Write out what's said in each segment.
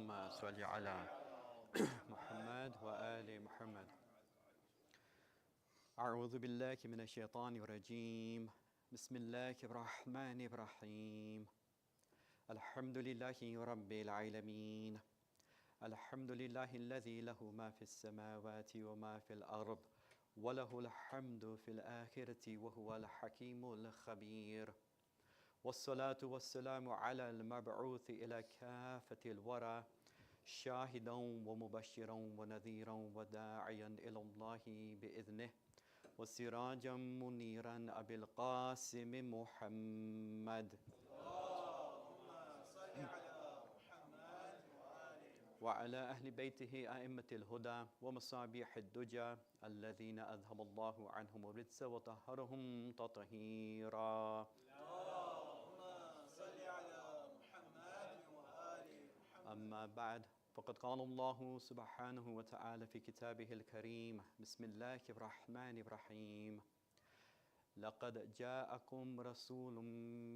اللهم صل على محمد وآل محمد. أعوذ بالله من الشيطان الرجيم. بسم الله الرحمن الرحيم. الحمد لله رب العالمين. الحمد لله الذي له ما في السماوات وما في الأرض وله الحمد في الآخرة وهو الحكيم الخبير. والصلاة والسلام على المبعوث إلى كافة الورى شاهدا ومبشرا ونذيرا وداعيا إلى الله بإذنه وسراجا منيرا أبي القاسم محمد وعلى أهل بيته أئمة الهدى ومصابيح الدجى الذين أذهب الله عنهم الرجس وطهرهم تطهيرا. أما بعد فقد قال الله سبحانه وتعالى في كتابه الكريم بسم الله الرحمن الرحيم لقد جاءكم رسول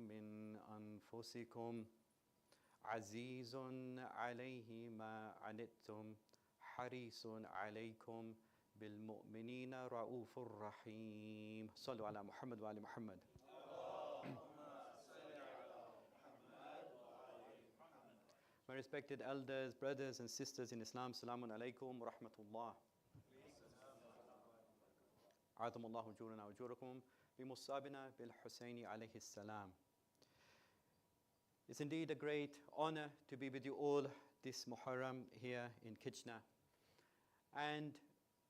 من أنفسكم عزيز عليه ما عنتم حريص عليكم بالمؤمنين رؤوف رحيم. صلوا على محمد وآل محمد. My respected elders, brothers and sisters in Islam, Assalamu alaikum wa rahmatullah. عظم الله أجورنا وأجوركم بمصابنا بالحسين عليه السلام. It's indeed a great honor to be with you all this Muharram here in Kitchener. And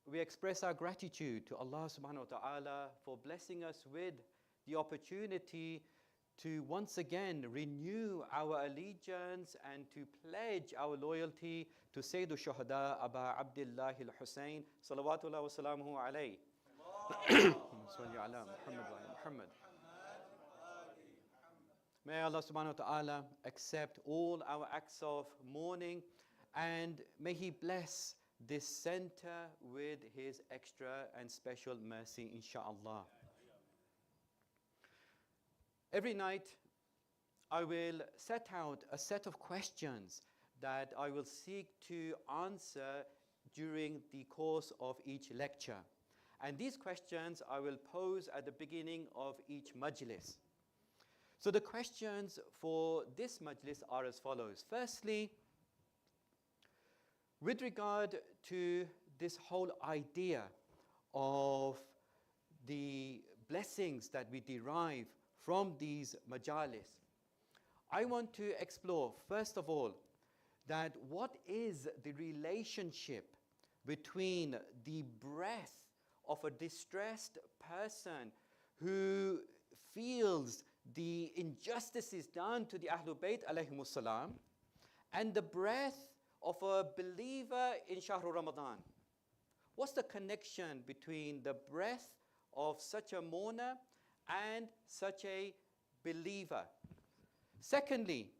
we express our gratitude to Allah subhanahu wa ta'ala for blessing us with the opportunity to once again renew our allegiance and to pledge our loyalty to Sayyid al-Shuhada Aba Abdullah al-Hussein salawatullah wa salamuhu alayhi. Muhammad. May Allah subhanahu wa ta'ala accept all our acts of mourning and may He bless this center with His extra and special mercy, inshaAllah. Every night, I will set out a set of questions that I will seek to answer during the course of each lecture. And these questions I will pose at the beginning of each majlis. So the questions for this majlis are as follows. Firstly, with regard to this whole idea of the blessings that we derive from these majalis, I want to explore, first of all, that what is the relationship between the breath of a distressed person who feels the injustices done to the Ahlul Bayt alayhimus salam and the breath of a believer in Shahru Ramadan. What's the connection between the breath of such a mourner and such a believer? Secondly,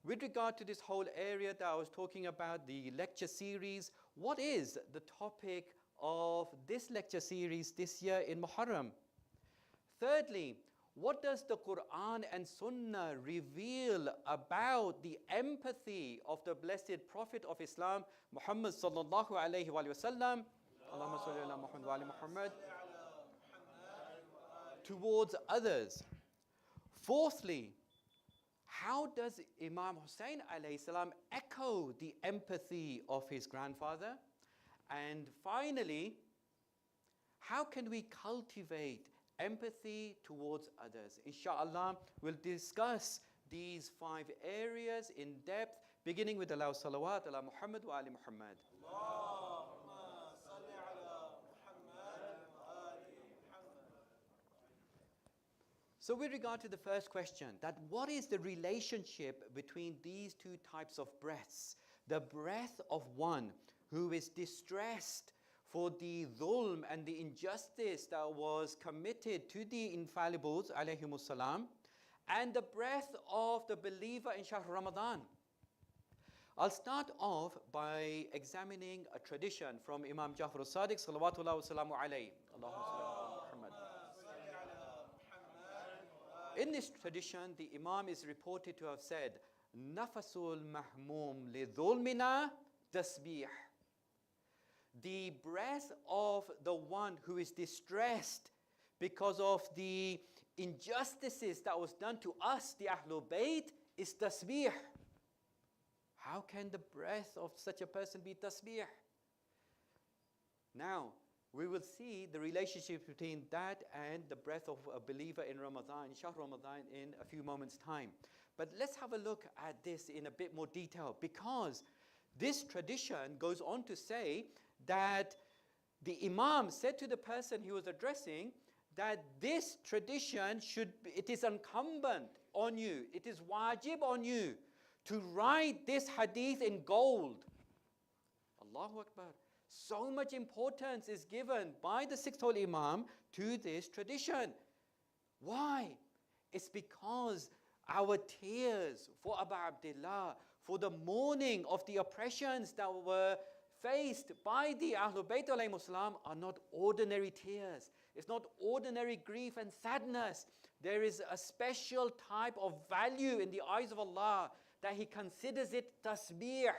with regard to this whole area that I was talking about, the lecture series, what is the topic of this lecture series this year in Muharram? Thirdly, what does the Quran and Sunnah reveal about the empathy of the blessed Prophet of Islam, Muhammad sallallahu alayhi wa sallam, Allahumma salli ala Muhammad wa ali Muhammad, towards others? Fourthly, how does Imam Hussein alayhi salam echo the empathy of his grandfather? And finally, how can we cultivate empathy towards others? Inshallah, we'll discuss these 5 areas in depth, beginning with Allah salawat ala Muhammad wa ali Muhammad. So with regard to the first question, that what is the relationship between these two types of breaths? The breath of one who is distressed for the dhulm and the injustice that was committed to the infallibles, alayhimus salam, and the breath of the believer in Shahr Ramadan. I'll start off by examining a tradition from Imam Jafar al-Sadiq, salawatullah wa salamu alayhi. Allahumma salli ala Muhammad. In this tradition, the Imam is reported to have said, nafasul mahmum li dhulmina tasbih. The breath of the one who is distressed because of the injustices that was done to us, the Ahlul Bayt, is tasbih. How can the breath of such a person be tasbih? Now, we will see the relationship between that and the breath of a believer in Ramadan, Shahr Ramadan, in a few moments' time. But let's have a look at this in a bit more detail, because this tradition goes on to say that the Imam said to the person he was addressing that this tradition it is incumbent on you, it is wajib on you to write this hadith in gold. Allahu Akbar. So much importance is given by the sixth Holy Imam to this tradition. Why? It's because our tears for Abu Abdullah, for the mourning of the oppressions that were faced by the Ahlul Bayt alayhimus salam, are not ordinary tears. It's not ordinary grief and sadness. There is a special type of value in the eyes of Allah that He considers it tasbih.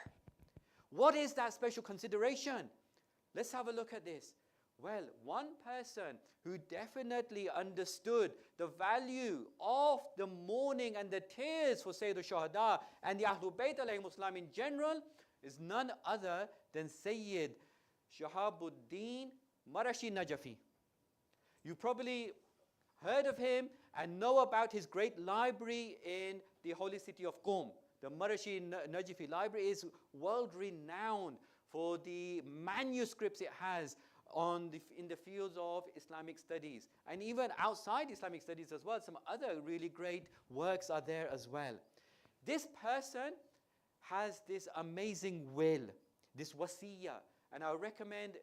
What is that special consideration? Let's have a look at this. Well, one person who definitely understood the value of the mourning and the tears for Sayyid al-Shuhada and the Ahlul Bayt alayhimus salam in general is none other than Sayyid Shahabuddin Marashi Najafi. You probably heard of him and know about his great library in the holy city of Qom. The Marashi Najafi library is world renowned for the manuscripts it has in the fields of Islamic studies. And even outside Islamic studies as well, some other really great works are there as well. This person has this amazing will, this wasiyah, and I recommend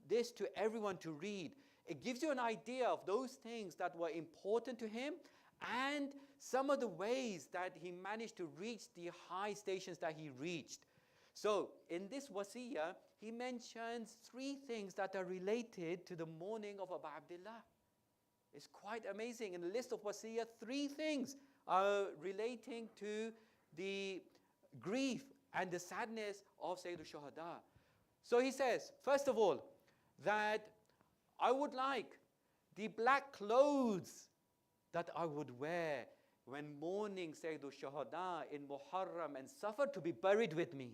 this to everyone to read. It gives you an idea of those things that were important to him and some of the ways that he managed to reach the high stations that he reached. So in this wasiyah, he mentions 3 things that are related to the mourning of Abu Abdullah. It's quite amazing. In the list of wasiyah, 3 things are relating to the grief and the sadness of Sayyid al-Shuhada. So he says, first of all, that I would like the black clothes that I would wear when mourning Sayyid al-Shuhada in Muharram and Safar to be buried with me.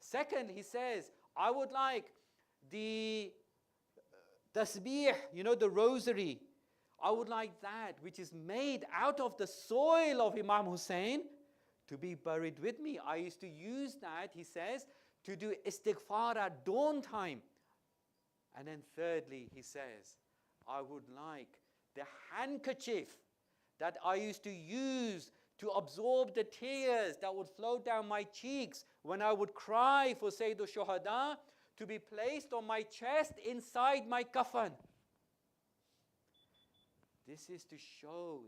Second, he says, I would like the tasbih, the rosary. I would like that which is made out of the soil of Imam Hussein to be buried with me. I used to use that, he says, to do istighfar at dawn time. And then thirdly, he says, I would like the handkerchief that I used to use to absorb the tears that would flow down my cheeks when I would cry for Sayyid al-Shuhada to be placed on my chest inside my kafan. This is to show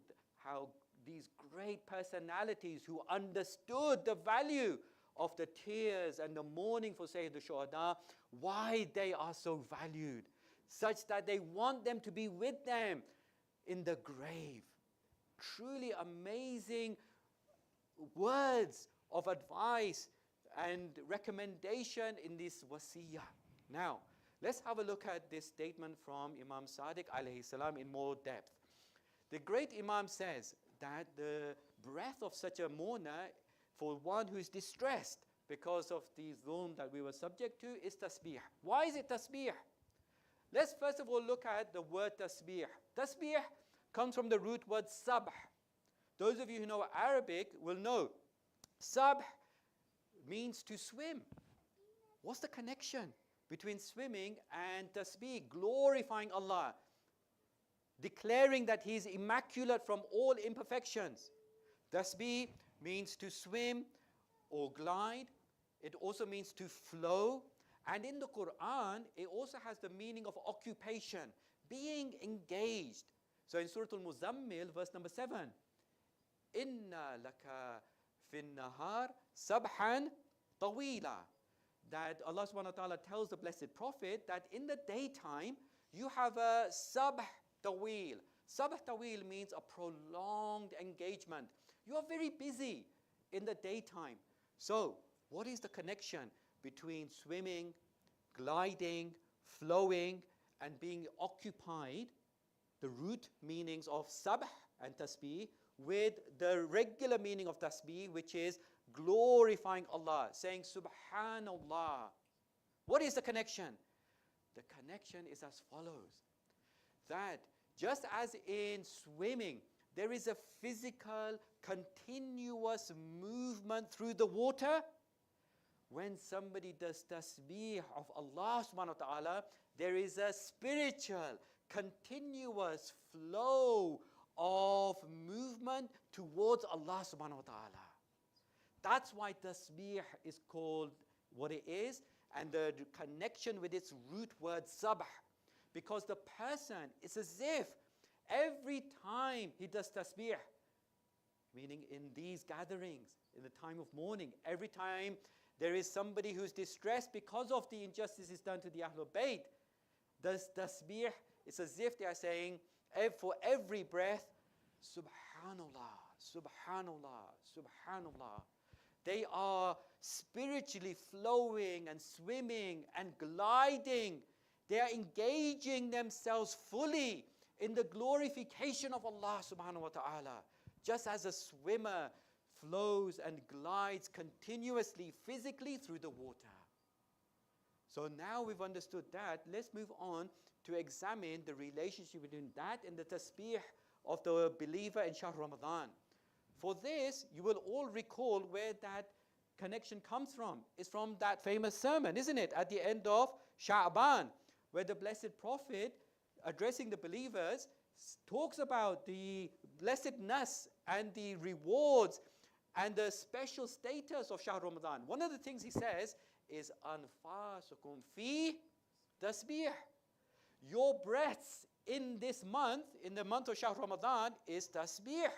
how these great personalities who understood the value of the tears and the mourning for Sayyid al-Shuhada, why they are so valued, such that they want them to be with them in the grave. Truly amazing words of advice and recommendation in this wasiyah. Now, let's have a look at this statement from Imam Sadiq alayhi salam in more depth. The great Imam says that the breath of such a mourner for one who is distressed because of the zulm that we were subject to is tasbih. Why is it tasbih? Let's first of all look at the word tasbih. Tasbih comes from the root word sabh. Those of you who know Arabic will know sabh means to swim. What's the connection between swimming and tasbih? Glorifying Allah, declaring that He is immaculate from all imperfections. Tasbih means to swim or glide. It also means to flow. And in the Quran, it also has the meaning of occupation, being engaged. So in Surah Al-Muzammil, verse number 7, Inna laka fin nahar sabhan tawila. That Allah subhanahu wa ta'ala tells the Blessed Prophet that in the daytime, you have a sabh tawil. Sabah tawil means a prolonged engagement. You are very busy in the daytime. So, what is the connection between swimming, gliding, flowing, and being occupied, the root meanings of sabh and tasbih, with the regular meaning of tasbih, which is glorifying Allah, saying Subhanallah? What is the connection? The connection is as follows, that just as in swimming, there is a physical, continuous movement through the water. When somebody does tasbih of Allah subhanahu wa ta'ala, there is a spiritual, continuous flow of movement towards Allah subhanahu wa ta'ala. That's why tasbih is called what it is, and the connection with its root word sabh. Because the person, it's as if every time he does tasbih, meaning in these gatherings, in the time of mourning, every time there is somebody who's distressed because of the injustices done to the Ahlul Bayt, does tasbih, it's as if they are saying, for every breath, Subhanallah, Subhanallah, Subhanallah. They are spiritually flowing and swimming and gliding. They are engaging themselves fully in the glorification of Allah subhanahu wa ta'ala. Just as a swimmer flows and glides continuously, physically through the water. So now we've understood that, let's move on to examine the relationship between that and the tasbih of the believer in Shahr Ramadan. For this, you will all recall where that connection comes from. It's from that famous sermon, isn't it? At the end of Sha'ban, where the Blessed Prophet, addressing the believers, talks about the blessedness and the rewards and the special status of Shahr Ramadan. One of the things he says is, Anfasukum fi tasbih. Your breaths in this month, in the month of Shahr Ramadan, is tasbih.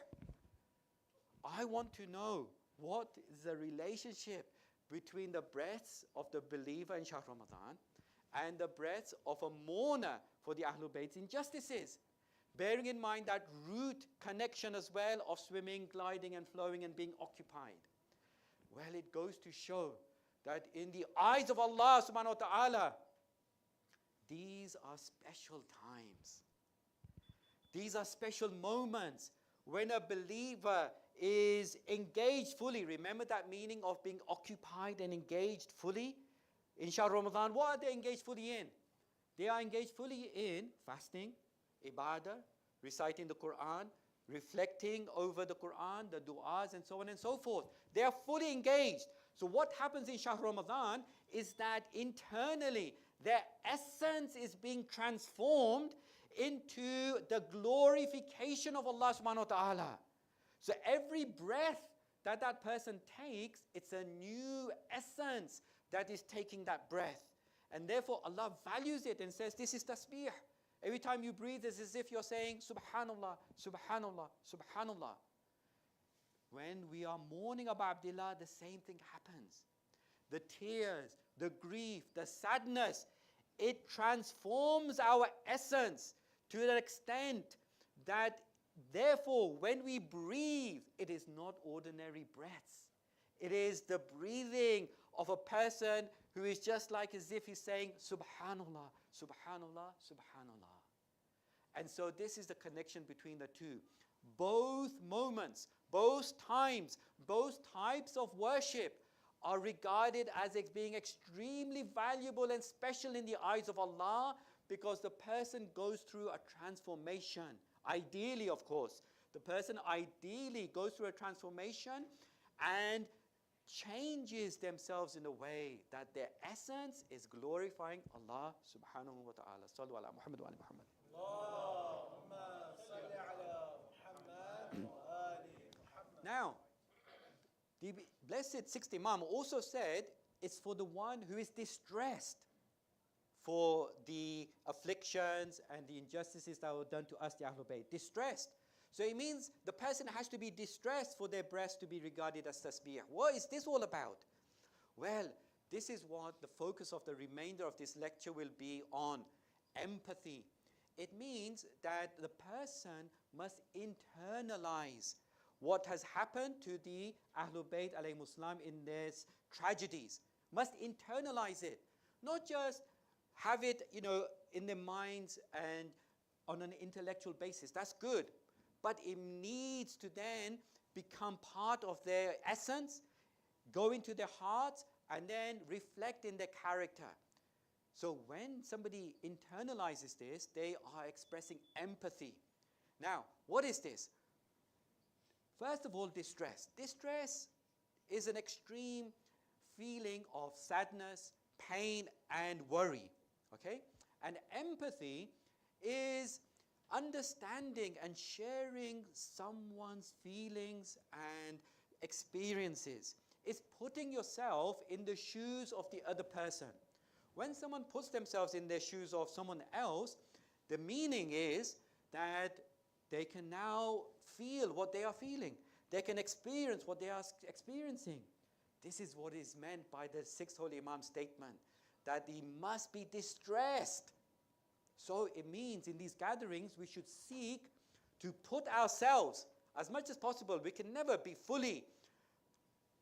I want to know what is the relationship between the breaths of the believer in Shahr Ramadan and the breaths of a mourner for the Ahlul Bayt's injustices, bearing in mind that root connection as well of swimming, gliding and flowing and being occupied. Well, it goes to show that in the eyes of Allah subhanahu wa ta'ala, these are special times. These are special moments when a believer is engaged fully. Remember that meaning of being occupied and engaged fully? In Shahr Ramadan, what are they engaged fully in? They are engaged fully in fasting, ibadah, reciting the Quran, reflecting over the Quran, the du'as and so on and so forth. They are fully engaged. So what happens in Shahr Ramadan is that internally their essence is being transformed into the glorification of Allah subhanahu wa ta'ala. So every breath that that person takes, it's a new essence that is taking that breath. And therefore Allah values it and says, this is tasbih. Every time you breathe, it's as if you're saying, Subhanallah, Subhanallah, Subhanallah. When we are mourning about Abdullah, the same thing happens. The tears, the grief, the sadness, it transforms our essence to an extent that therefore when we breathe, it is not ordinary breaths. It is the breathing of a person who is just like as if he's saying, Subhanallah, Subhanallah, Subhanallah. And so this is the connection between the two. Both moments, both times, both types of worship are regarded as being extremely valuable and special in the eyes of Allah, because the person goes through a transformation. Ideally, of course, the person ideally goes through a transformation and changes themselves in a way that their essence is glorifying Allah subhanahu wa ta'ala. Sallu ala Muhammad wa ali Muhammad. Allahumma salli ala Muhammad wa ali Muhammad. Now, the blessed sixth Imam also said it's for the one who is distressed for the afflictions and the injustices that were done to us, the Ahlul Bayt. Distressed. So it means the person has to be distressed for their breast to be regarded as tasbih. What is this all about? Well, this is what the focus of the remainder of this lecture will be on. Empathy. It means that the person must internalize what has happened to the Ahlul Bayt alayhimus salam in their tragedies. Must internalize it. Not just have it, in their minds and on an intellectual basis. That's good. But it needs to then become part of their essence, go into their hearts, and then reflect in their character. So when somebody internalizes this, they are expressing empathy. Now, what is this? First of all, distress. Distress is an extreme feeling of sadness, pain, and worry. Okay? And empathy is understanding and sharing someone's feelings and experiences. It's putting yourself in the shoes of the other person. When someone puts themselves in the shoes of someone else, the meaning is that they can now feel what they are feeling. They can experience what they are experiencing. This is what is meant by the sixth Holy Imam's statement, that he must be distressed. So it means in these gatherings we should seek to put ourselves, as much as possible, we can never be fully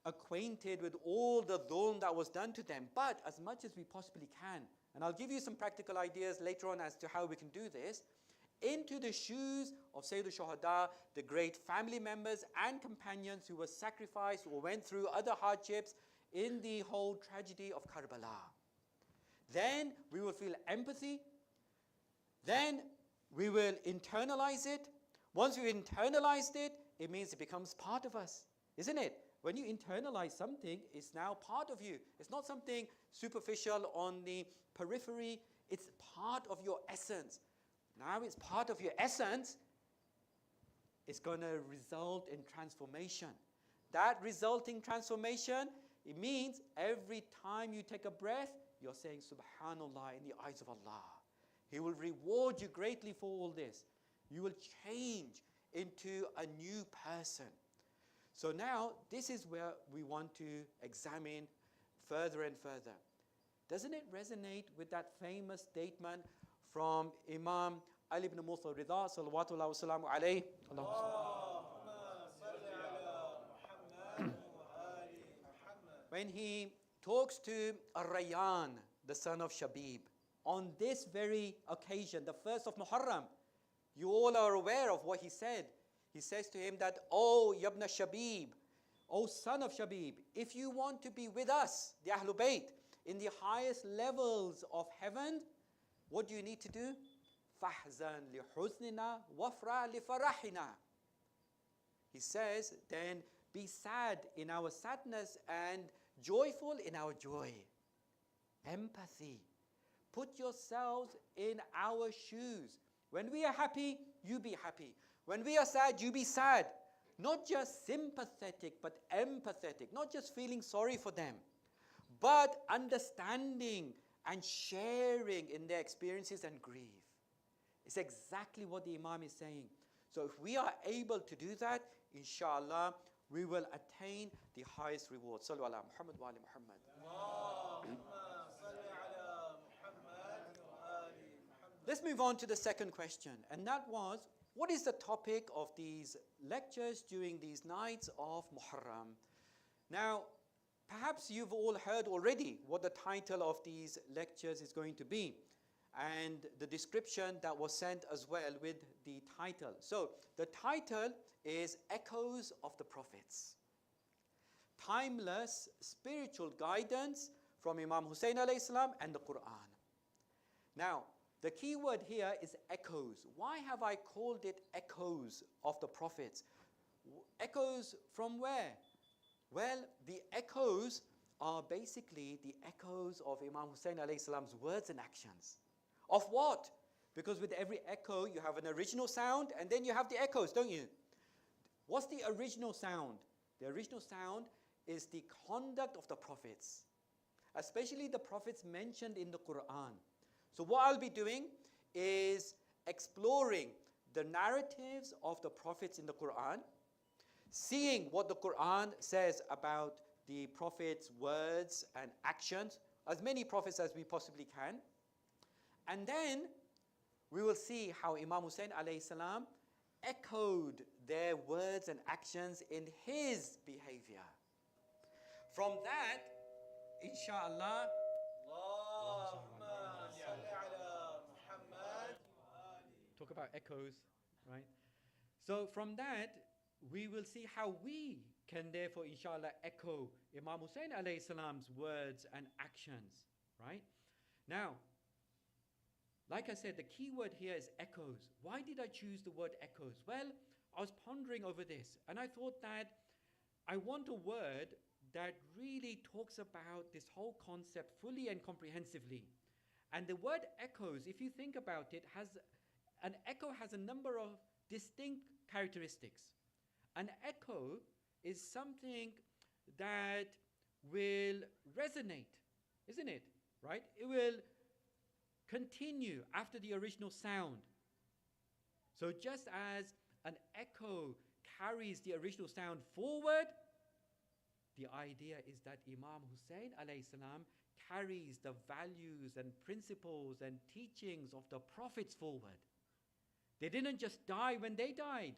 acquainted with all the dhulm that was done to them, but as much as we possibly can, and I'll give you some practical ideas later on as to how we can do this, into the shoes of Sayyid al-Shuhada, the great family members and companions who were sacrificed or went through other hardships in the whole tragedy of Karbala. Then we will feel empathy. Then we will internalize it. Once we've internalized it, it means it becomes part of us, isn't it? When you internalize something, it's now part of you. It's not something superficial on the periphery. It's part of your essence. Now it's part of your essence. It's going to result in transformation. That resulting transformation, it means every time you take a breath, you're saying Subhanallah in the eyes of Allah. He will reward you greatly for all this. You will change into a new person. So now, this is where we want to examine further and further. Doesn't it resonate with that famous statement from Imam Ali ibn Musa Rida, salawatullah wa salamu alayhi? When he talks to Ar-Rayyan, the son of Shabib, on this very occasion, the 1st of Muharram, you all are aware of what he said. He says to him that, "Oh, Yabna Shabib, O son of Shabib, if you want to be with us, the Ahlul Bayt, in the highest levels of heaven, what do you need to do? Fahzan li huznina wafra li farahina." He says, then be sad in our sadness and joyful in our joy. Empathy. Put yourselves in our shoes. When we are happy, you be happy. When we are sad, you be sad. Not just sympathetic, but empathetic. Not just feeling sorry for them, but understanding and sharing in their experiences and grief. It's exactly what the Imam is saying. So if we are able to do that, inshallah, we will attain the highest reward. Sallu ala Muhammad wa ali Muhammad. Let's move on to the second question, and that was, what is the topic of these lectures during these nights of Muharram? Now, perhaps you've all heard already what the title of these lectures is going to be, and the description that was sent as well with the title. So, the title is Echoes of the Prophets. Timeless spiritual guidance from Imam Hussein alayhi salam and the Quran. Now, the key word here is echoes. Why have I called it echoes of the prophets? Echoes from where? Well, the echoes are basically the echoes of Imam Hussein alayhi salam's words and actions. Of what? Because with every echo, you have an original sound, and then you have the echoes, don't you? What's the original sound? The original sound is the conduct of the prophets, especially the prophets mentioned in the Quran. So what I'll be doing is exploring the narratives of the prophets in the Quran, seeing what the Quran says about the prophets' words and actions, as many prophets as we possibly can, and then we will see how Imam Hussein alayhi salam echoed their words and actions in his behavior. From that, inshallah, اللهم صل على محمد وآل talk about echoes, right? So from that, we will see how we can therefore, inshallah, echo Imam Hussein alayhi salam's words and actions, right? Now, like I said, the key word here is echoes. Why did I choose the word echoes? Well, I was pondering over this, and I thought that I want a word that really talks about this whole concept fully and comprehensively. And the word echoes, if you think about it, an echo has a number of distinct characteristics. An echo is something that will resonate, isn't it? Right? It will continue after the original sound. So just as an echo carries the original sound forward, the idea is that Imam Hussein alayhi salam carries the values and principles and teachings of the prophets forward. They didn't just die when they died.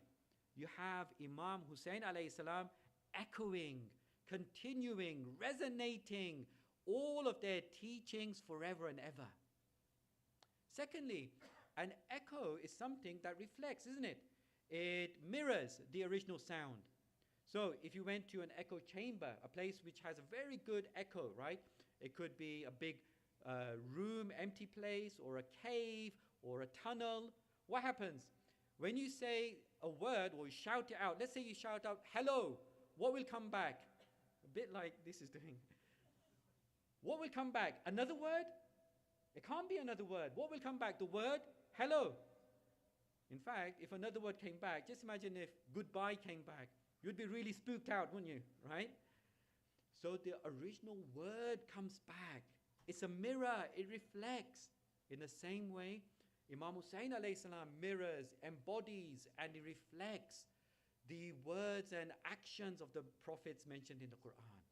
You have Imam Hussein alayhi salam echoing, continuing, resonating all of their teachings forever and ever. Secondly, an echo is something that reflects, isn't it? It mirrors the original sound. So if you went to an echo chamber, a place which has a very good echo, right? It could be a big room, empty place, or a cave, or a tunnel. What happens? When you say a word or you shout it out, let's say you shout out, hello, what will come back? A bit like this is doing. What will come back? Another word? It can't be another word. What will come back? The word hello. In fact, if another word came back, just imagine if goodbye came back. You'd be really spooked out, wouldn't you? Right? So the original word comes back. It's a mirror. It reflects. In the same way, Imam Hussein alayhi salam mirrors, embodies, and it reflects the words and actions of the prophets mentioned in the Quran.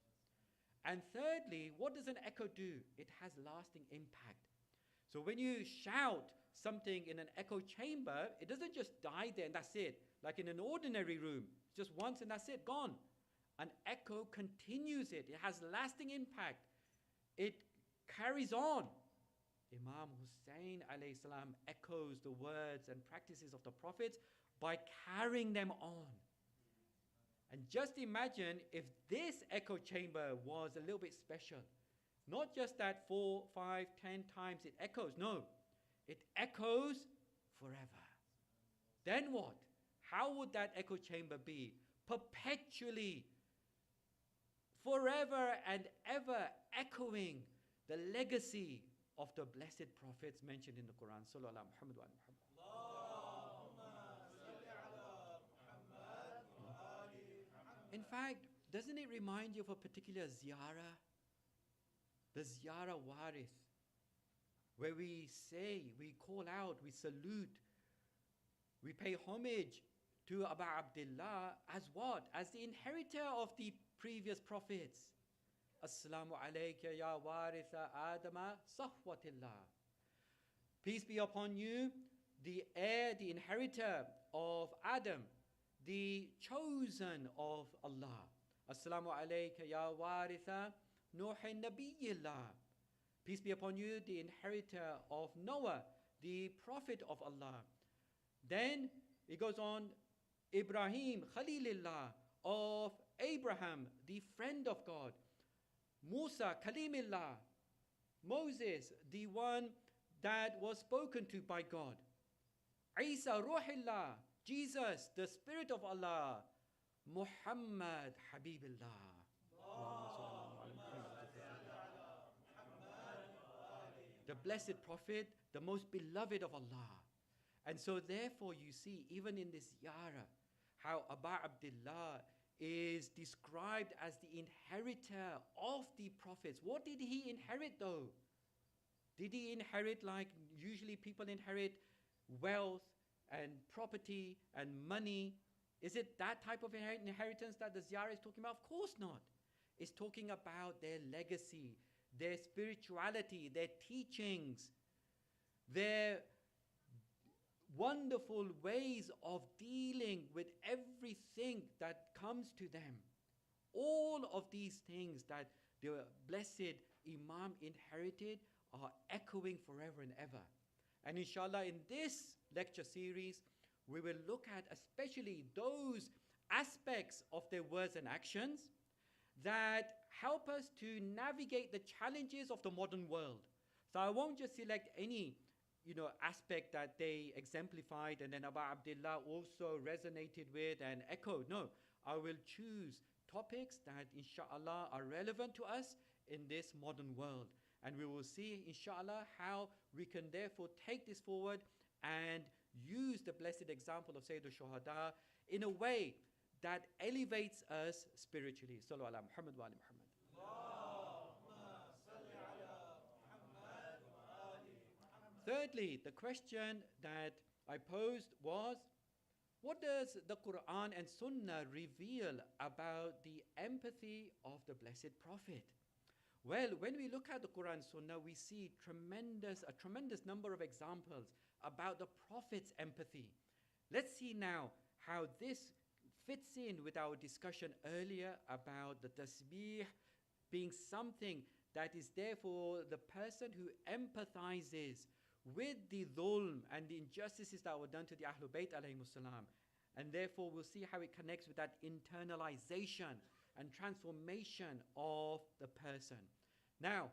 And thirdly, what does an echo do? It has lasting impact. So when you shout something in an echo chamber, it doesn't just die there and that's it. Like in an ordinary room, just once and that's it, gone. An echo continues it. It has lasting impact. It carries on. Imam Hussein alayhi salam echoes the words and practices of the prophets by carrying them on. And just imagine if this echo chamber was a little bit special. Not just that 4, 5, 10 times it echoes. No, it echoes forever. Then what? How would that echo chamber be? Perpetually, forever and ever echoing the legacy of the blessed prophets mentioned in the Quran. Sallallahu alaihi Muhammad wa Muhammad. In fact, doesn't it remind you of a particular ziyarah? The ziyarah waris, where we say, we call out, we salute, we pay homage to Abu Abdullah as what? As the inheritor of the previous prophets. Assalamu alayka ya waritha Adama sahwatillah. Peace be upon you, the heir, the inheritor of Adam, the chosen of Allah. Assalamu alayka ya waritha Nuhin nabiyillah. Peace be upon you, the inheritor of Noah, the prophet of Allah. Then it goes on, Ibrahim Khalilillah, of Abraham, the friend of God. Musa Kalimillah, Moses, the one that was spoken to by God. Isa Ruhillah, Jesus, the Spirit of Allah. Muhammad Habibillah. The blessed prophet, the most beloved of Allah. And so therefore you see, even in this ziyarah, how Abu Abdullah is described as the inheritor of the prophets. What did he inherit though? Did he inherit like usually people inherit wealth and property and money? Is it that type of inheritance that the ziyarah is talking about? Of course not. It's talking about their legacy, their spirituality, their teachings, their wonderful ways of dealing with everything that comes to them. All of these things that the blessed Imam inherited are echoing forever and ever. And inshallah, in this lecture series, we will look at especially those aspects of their words and actions that help us to navigate the challenges of the modern world. So I won't just select any aspect that they exemplified and then Abu Abdullah also resonated with and echoed. No, I will choose topics that inshallah are relevant to us in this modern world. And we will see inshallah how we can therefore take this forward and use the blessed example of Sayyid al-Shuhada in a way that elevates us spiritually. Sallu ala Muhammad wa ali Muhammad. Thirdly, the question that I posed was, what does the Quran and Sunnah reveal about the empathy of the Blessed Prophet? Well, when we look at the Quran and Sunnah, we see a tremendous number of examples about the Prophet's empathy. Let's see now how this fits in with our discussion earlier about the tasbih being something that is there for the person who empathizes with the dhulm and the injustices that were done to the Ahlul Bayt alayhimus salam. And therefore we'll see how it connects with that internalization and transformation of the person. Now,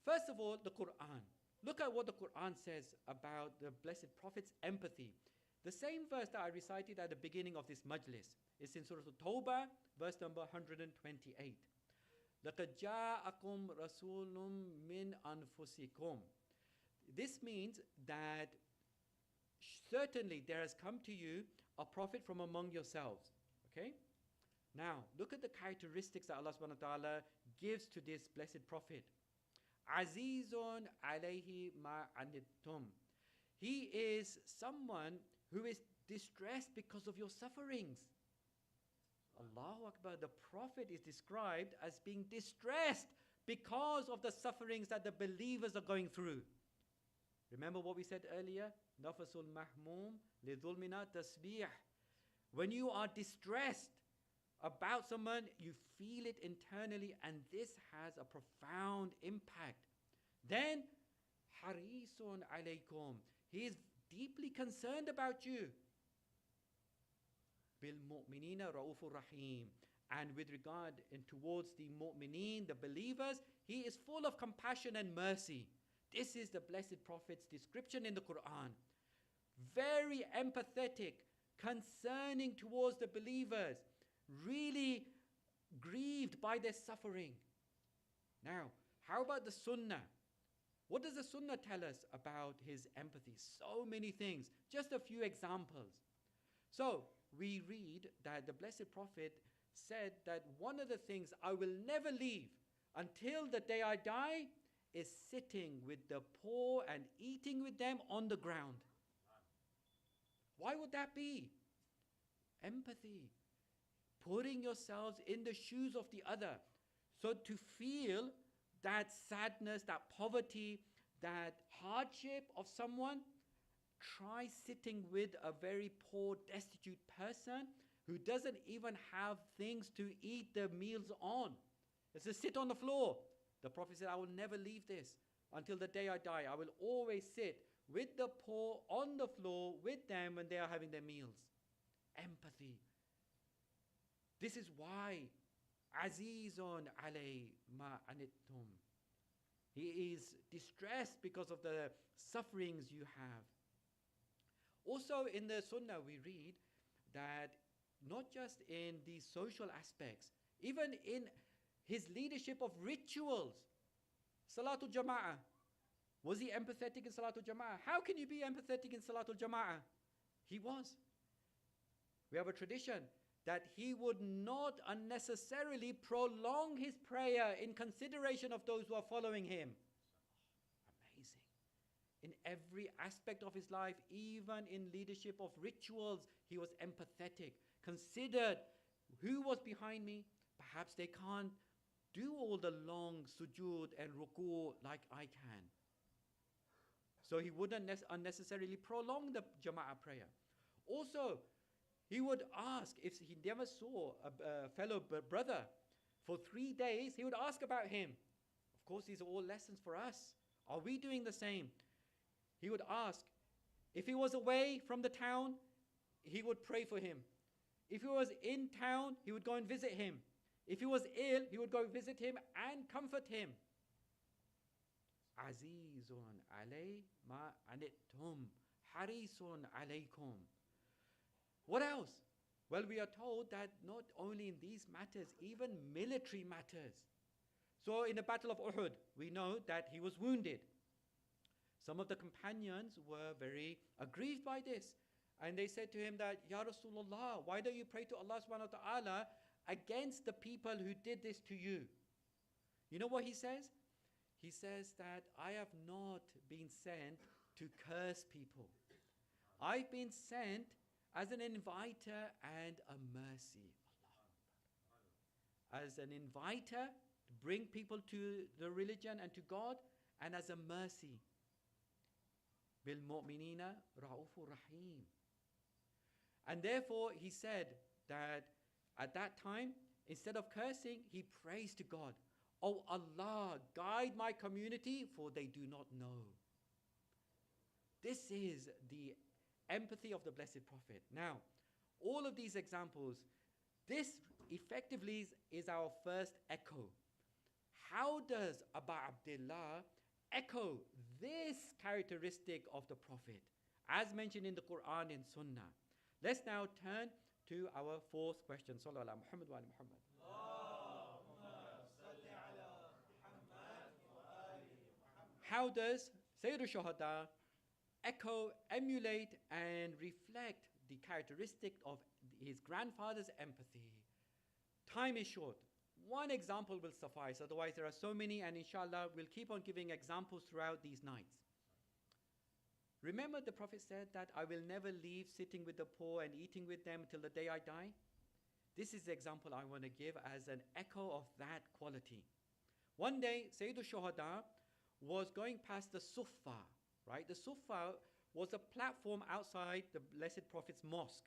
first of all, the Quran. Look at what the Quran says about the Blessed Prophet's empathy. The same verse that I recited at the beginning of this majlis is in Surah At-Tawbah, verse number 128. لَقَدْ جَاءَكُمْ رَسُولٌ مِّنْ أَنفُسِكُمْ. This means that certainly there has come to you a prophet from among yourselves. Okay? Now, look at the characteristics that Allah subhanahu wa ta'ala gives to this blessed prophet. Azizun alayhi ma anittum. He is someone who is distressed because of your sufferings. Allahu Akbar. The prophet is described as being distressed because of the sufferings that the believers are going through. Remember what we said earlier? Nafasul mahmum lidhulmina tasbih. When you are distressed about someone, you feel it internally, and this has a profound impact. Then, harisun alaykum. He is deeply concerned about you. Bil mu'minina ra'ufur rahim. And with regard and towards the mu'mineen, the believers, he is full of compassion and mercy. This is the Blessed Prophet's description in the Quran. Very empathetic, concerning towards the believers, really grieved by their suffering. Now, how about the Sunnah? What does the Sunnah tell us about his empathy? So many things. Just a few examples. So, we read that the Blessed Prophet said that one of the things I will never leave until the day I die is sitting with the poor and eating with them on the ground. Why would that be? Empathy. Putting yourselves in the shoes of the other. So to feel that sadness, that poverty, that hardship of someone, try sitting with a very poor, destitute person who doesn't even have things to eat their meals on. It's to sit on the floor. The Prophet said, I will never leave this until the day I die. I will always sit with the poor on the floor with them when they are having their meals. Empathy. This is why Azizun alay ma anittum. He is distressed because of the sufferings you have. Also in the Sunnah we read that not just in the social aspects, even in his leadership of rituals, Salatul Jama'ah. Was he empathetic in Salatul Jama'ah? How can you be empathetic in Salatul Jama'ah? He was. We have a tradition that he would not unnecessarily prolong his prayer in consideration of those who are following him. Amazing. In every aspect of his life, even in leadership of rituals, he was empathetic, considered who was behind me. Perhaps they can't do all the long sujood and ruku like I can. so he wouldn't unnecessarily prolong the Jama'ah prayer. Also, he would ask if he never saw a fellow brother for 3 days, he would ask about him. Of course, these are all lessons for us. Are we doing the same? He would ask. If he was away from the town, he would pray for him. If he was in town, he would go and visit him. If he was ill, he would go visit him and comfort him. Azizun alay ma anittum harisun alaykum. What else? Well, we are told that not only in these matters, even military matters. So in the Battle of Uhud, we know that he was wounded. Some of the companions were very aggrieved by this. And they said to him that, Ya Rasulullah, why don't you pray to Allah subhanahu wa ta'ala against the people who did this to you? You know what he says? He says that I have not been sent to curse people. I've been sent as an inviter and a mercy. As an inviter to bring people to the religion and to God, and as a mercy. Bil mu'minina ra'ufur rahim. And therefore he said that at that time, instead of cursing, he prays to God. Oh Allah, guide my community, for they do not know. This is the empathy of the Blessed Prophet. Now, all of these examples, this effectively is our first echo. How does Abu Abdullah echo this characteristic of the Prophet, as mentioned in the Quran and Sunnah? Let's now turn to our fourth question. Sallallahu alaihi Muhammad wa ali Muhammad. How does Sayyid al-Shuhada echo, emulate, and reflect the characteristic of his grandfather's empathy? Time is short. One example will suffice, otherwise there are so many, and inshallah we'll keep on giving examples throughout these nights. Remember the Prophet said that I will never leave sitting with the poor and eating with them till the day I die? This is the example I want to give as an echo of that quality. One day, Sayyid al-Shuhada was going past the Suffa, right? The Suffa was a platform outside the Blessed Prophet's mosque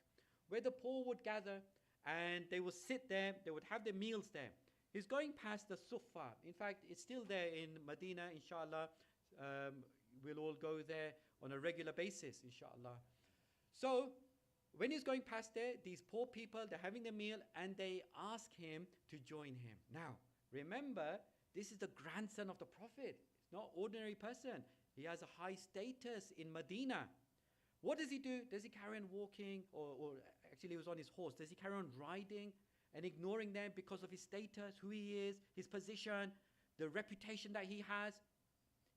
where the poor would gather and they would sit there, they would have their meals there. He's going past the Suffa. In fact, it's still there in Medina, inshallah. We'll all go there on a regular basis, inshallah. So, when he's going past there, these poor people, they're having their meal and they ask him to join him. Now, remember, this is the grandson of the Prophet. It's not an ordinary person. He has a high status in Medina. What does he do? Does he carry on walking? Or actually, he was on his horse. Does he carry on riding and ignoring them because of his status, who he is, his position, the reputation that he has?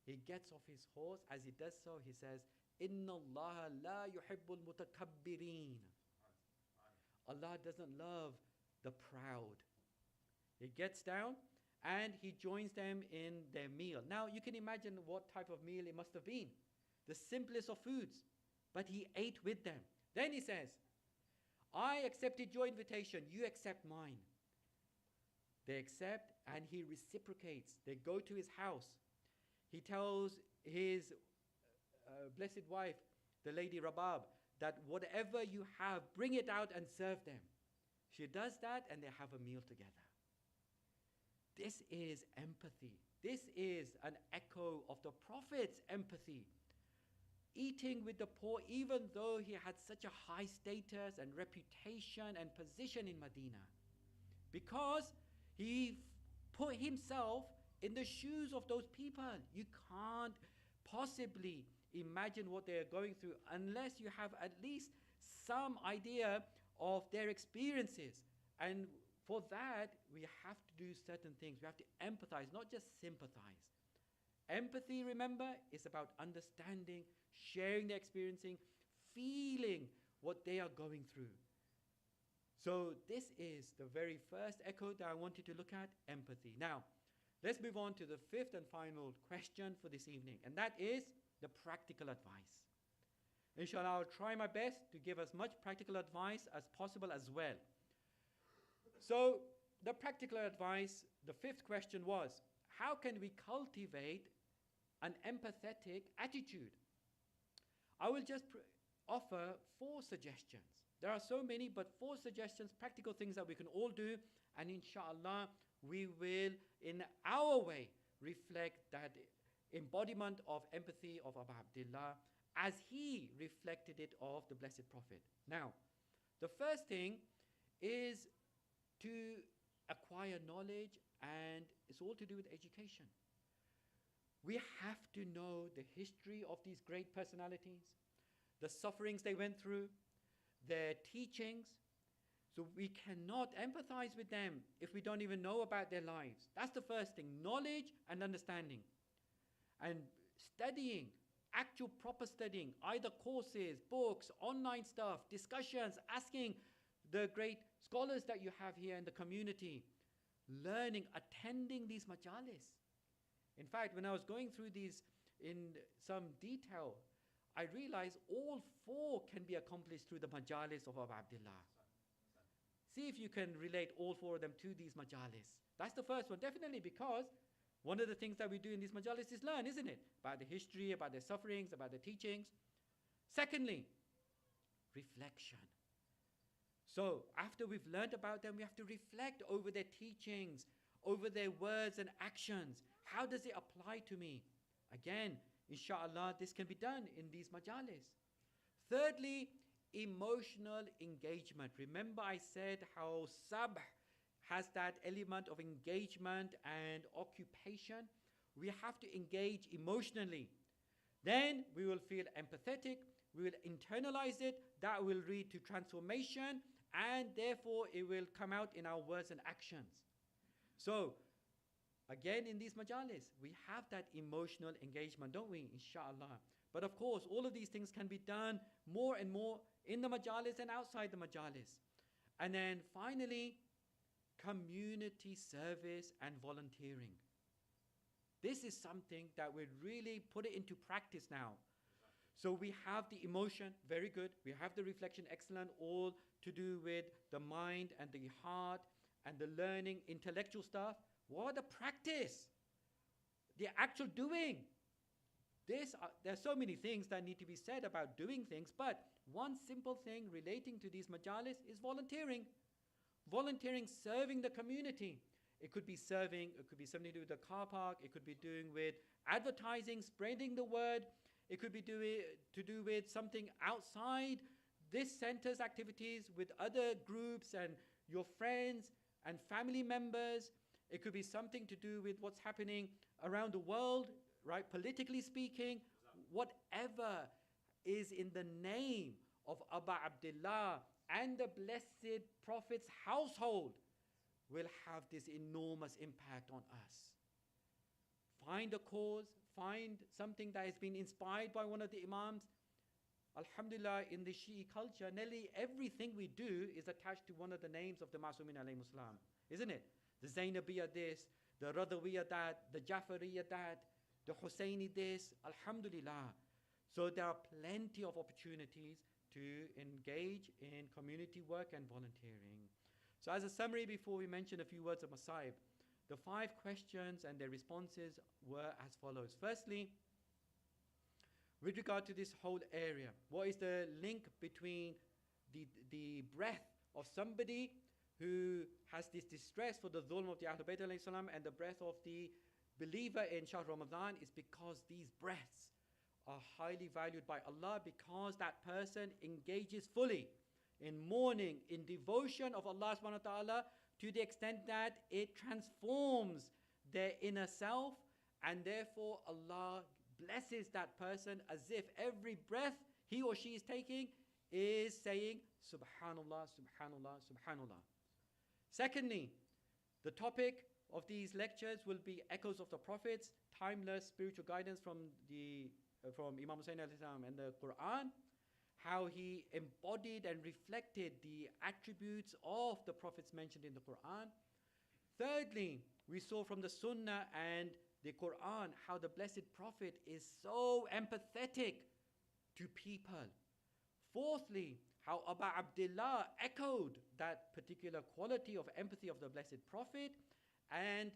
He gets off his horse. As he does so, he says, Inna Allah la yuhibbul mutakabbirin. Allah doesn't love the proud. He gets down and he joins them in their meal. Now, you can imagine what type of meal it must have been. The simplest of foods. But he ate with them. Then he says, I accepted your invitation. You accept mine. They accept and he reciprocates. They go to his house. He tells his blessed wife, the lady Rabab, that whatever you have, bring it out and serve them. She does that and they have a meal together. This is empathy. This is an echo of the Prophet's empathy. Eating with the poor, even though he had such a high status and reputation and position in Medina. Because he put himself in the shoes of those people. You can't possibly imagine what they are going through unless you have at least some idea of their experiences. And for that, we have to do certain things. We have to empathize, not just sympathize. Empathy, remember, is about understanding, sharing their experiencing, feeling what they are going through. So this is the very first echo that I wanted to look at, empathy. Now, let's move on to the fifth and final question for this evening, and that is the practical advice. Inshallah, I'll try my best to give as much practical advice as possible as well. So, the practical advice, the fifth question was, how can we cultivate an empathetic attitude I will just offer 4 suggestions. There are so many, but 4 suggestions, practical things that we can all do, and inshallah, we will, in our way, reflect that embodiment of empathy of Abu Abdullah as he reflected it of the Blessed Prophet. Now, the first thing is to acquire knowledge, and it's all to do with education. We have to know the history of these great personalities, the sufferings they went through, their teachings. So we cannot empathize with them if we don't even know about their lives. That's the first thing, knowledge and understanding. And studying, actual proper studying, either courses, books, online stuff, discussions, asking the great scholars that you have here in the community, learning, attending these majalis. In fact, when I was going through these in some detail, I realized all 4 can be accomplished through the majalis of Abu Abdullah. See if you can relate all 4 of them to these majalis. That's the first one, definitely, because one of the things that we do in these majalis is learn, isn't it? About the history, about their sufferings, about their teachings. Secondly, reflection. So after we've learned about them, we have to reflect over their teachings, over their words and actions. How does it apply to me? Again, inshallah, this can be done in these majalis. Thirdly, emotional engagement. Remember I said how sabh has that element of engagement and occupation. We have to engage emotionally. Then we will feel empathetic, we will internalize it, that will lead to transformation, and therefore it will come out in our words and actions. So, again, in these majalis, we have that emotional engagement, don't we? Inshallah. But of course, all of these things can be done more and more in the majalis and outside the majalis. And then finally, community service and volunteering. This is something that we really put it into practice now. So we have the emotion, very good. We have the reflection, excellent, all to do with the mind and the heart and the learning, intellectual stuff. What the practice? The actual doing. There's so many things that need to be said about doing things, but one simple thing relating to these majalis is volunteering. Volunteering, serving the community. It could be serving, it could be something to do with the car park, it could be doing with advertising, spreading the word, it could be to do with something outside this center's activities with other groups and your friends and family members. It could be something to do with what's happening around the world, right? Politically speaking, whatever is in the name of Abu Abdullah and the Blessed Prophet's household will have this enormous impact on us. Find a cause, find something that has been inspired by one of the Imams. Alhamdulillah, in the Shi'i culture, nearly everything we do is attached to one of the names of the Masumin alayhi salam, isn't it? The Zainabiyya this, the Radawiyya that, the Jafariyya that, the Husseini this, Alhamdulillah. So there are plenty of opportunities to engage in community work and volunteering. So as a summary, before we mention a few words of Masaib, the 5 questions and their responses were as follows. Firstly, with regard to this whole area, what is the link between the breath of somebody who has this distress for the dhulm of the Ahlul Bayt alayhi salam and the breath of the believer in Shahr Ramadan is because these breaths are highly valued by Allah, because that person engages fully in mourning, in devotion of Allah subhanahu wa ta'ala, to the extent that it transforms their inner self, and therefore Allah blesses that person as if every breath he or she is taking is saying Subhanallah, Subhanallah, Subhanallah. Secondly, the topic of these lectures will be echoes of the prophets, timeless spiritual guidance from Imam Hussein alayhi salam and the Quran, how he embodied and reflected the attributes of the prophets mentioned in the Quran. Thirdly, we saw from the Sunnah and the Quran how the Blessed Prophet is so empathetic to people. Fourthly, how Abu Abdullah echoed that particular quality of empathy of the Blessed Prophet. And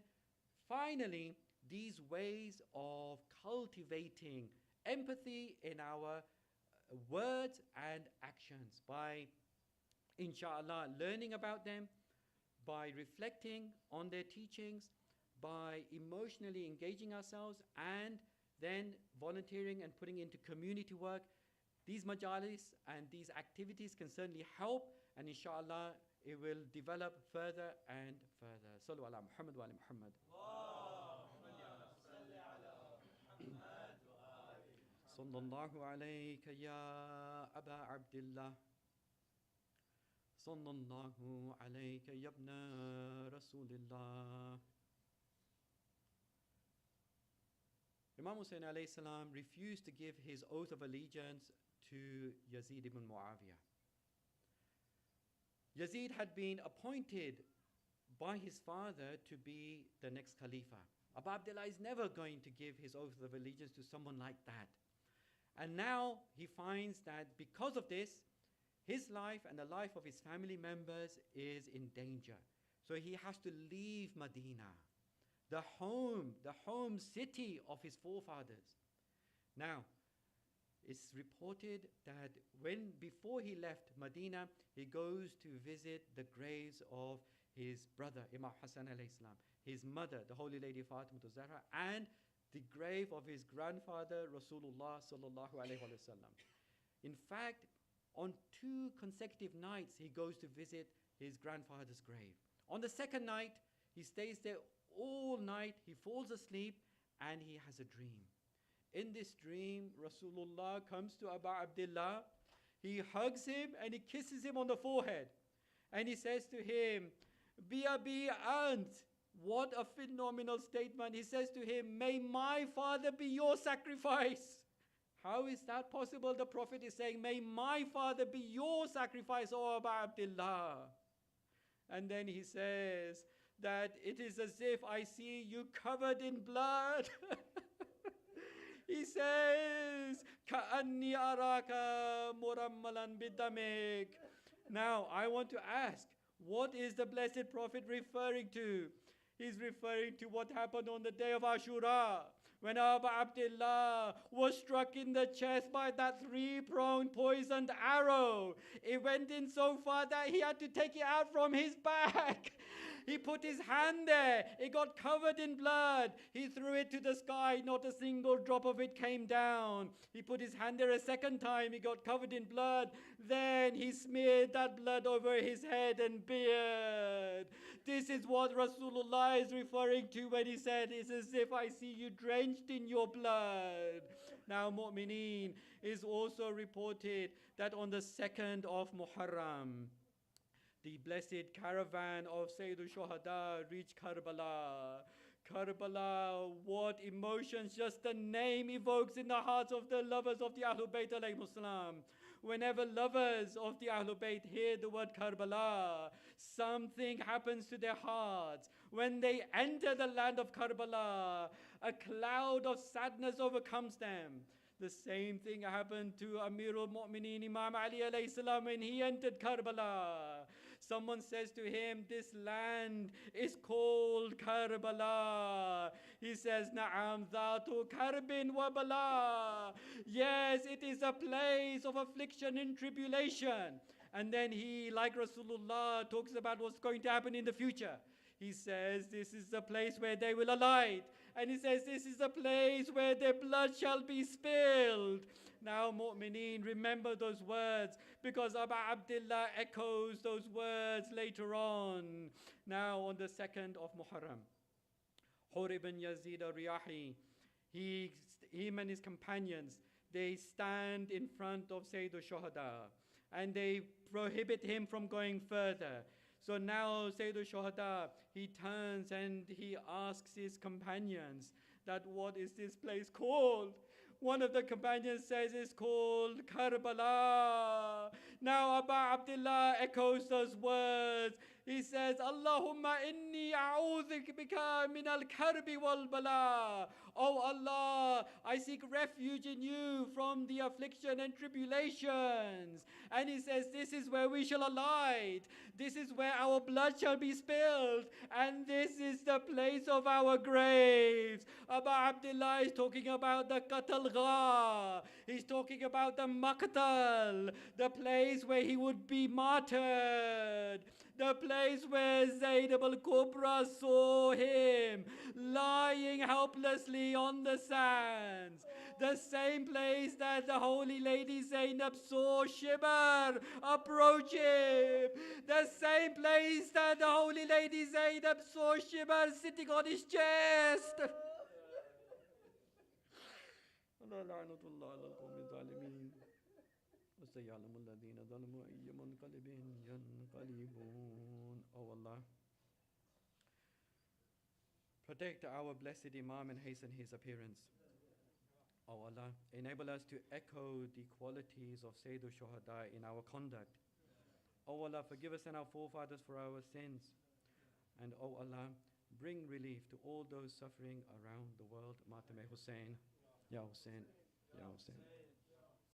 finally, these ways of cultivating empathy in our words and actions, by inshallah learning about them, by reflecting on their teachings, by emotionally engaging ourselves, and then volunteering and putting into community work. These majalis and these activities can certainly help, and inshallah it will develop further and further. Sallu ala Muhammad wa ala Muhammad. صلى الله عليك يا أبا عبد الله صلى الله عليك يا ابن رسول الله. Imam Hussein alayhi salam refused to give his oath of allegiance to Yazid ibn Muawiyah. Yazid had been appointed by his father to be the next Khalifa. Abu Abdullah is never going to give his oath of allegiance to someone like that. And now he finds that because of this, his life and the life of his family members is in danger. So he has to leave Medina, the home city of his forefathers. Now, it's reported that before he left Medina, he goes to visit the graves of his brother, Imam Hassan alayhi salam, his mother, the Holy Lady Fatima Zahra, and the grave of his grandfather, Rasulullah sallallahu alayhi wa sallam. In fact, on 2 consecutive nights, he goes to visit his grandfather's grave. On the second night, he stays there all night, he falls asleep, and he has a dream. In this dream, Rasulullah comes to Abu Abdullah, he hugs him and he kisses him on the forehead. And he says to him, Bi Abi Ant. What a phenomenal statement. He says to him, may my father be your sacrifice. How is that possible? The Prophet is saying, may my father be your sacrifice, O Abu Abdullah. And then he says that it is as if I see you covered in blood. He says, كَأَنِّي أَرَاكَ مُرَمَّلًا بِدَمِكَ. Now, I want to ask, what is the Blessed Prophet referring to? He's referring to what happened on the day of Ashura, when Abu Abdullah was struck in the chest by that 3-pronged poisoned arrow. It went in so far that he had to take it out from his back. He put his hand there. It got covered in blood. He threw it to the sky. Not a single drop of it came down. He put his hand there a second time. It got covered in blood. Then he smeared that blood over his head and beard. This is what Rasulullah is referring to when he said, it's as if I see you drenched in your blood. Now, Mu'mineen, is also reported that on the 2nd of Muharram, the blessed caravan of Sayyidul Shuhada reached Karbala. Karbala, what emotions just the name evokes in the hearts of the lovers of the Ahlul Bayt alayhimus salam. Whenever lovers of the Ahlul Bayt hear the word Karbala, something happens to their hearts. When they enter the land of Karbala, a cloud of sadness overcomes them. The same thing happened to Amirul Mu'mineen Imam Ali alayhi salam when he entered Karbala. Someone says to him, this land is called Karbala. He says, Na'am dhatu karbin wa bala. Yes, it is a place of affliction and tribulation. And then he, like Rasulullah, talks about what's going to happen in the future. He says, this is the place where they will alight. And he says, this is the place where their blood shall be spilled. Now, Mu'mineen, remember those words, because Abu Abdullah echoes those words later on. Now, on the 2nd of Muharram, Hur ibn Yazid al-Riyahi, him and his companions, they stand in front of Sayyid al-Shuhada, and they prohibit him from going further. So now Sayyid al-Shuhada, he turns and he asks his companions that what is this place called? One of the companions says it's called Karbala. Now Abu Abdullah echoes those words. He says, Allahumma inni a'udhu bika min al-karbi wal-bala. Oh Allah, I seek refuge in you from the affliction and tribulations. And he says, this is where we shall alight. This is where our blood shall be spilled. And this is the place of our graves. Abu Abdullah is talking about the Qatl Gha. He's talking about the Maqtal, the place where he would be martyred. The place where Zainab al-Kubra saw him lying helplessly on the sands. The same place that the holy lady Zainab saw Shimr approach him. The same place that the holy lady Zainab saw Shimr sitting on his chest. Oh Allah, protect our blessed Imam and hasten his appearance. Oh Allah, enable us to echo the qualities of Sayyid al-Shuhada in our conduct. Oh Allah, forgive us and our forefathers for our sins. And oh Allah, bring relief to all those suffering around the world. Matame Hussein, Ya Hussein, Ya Hussein.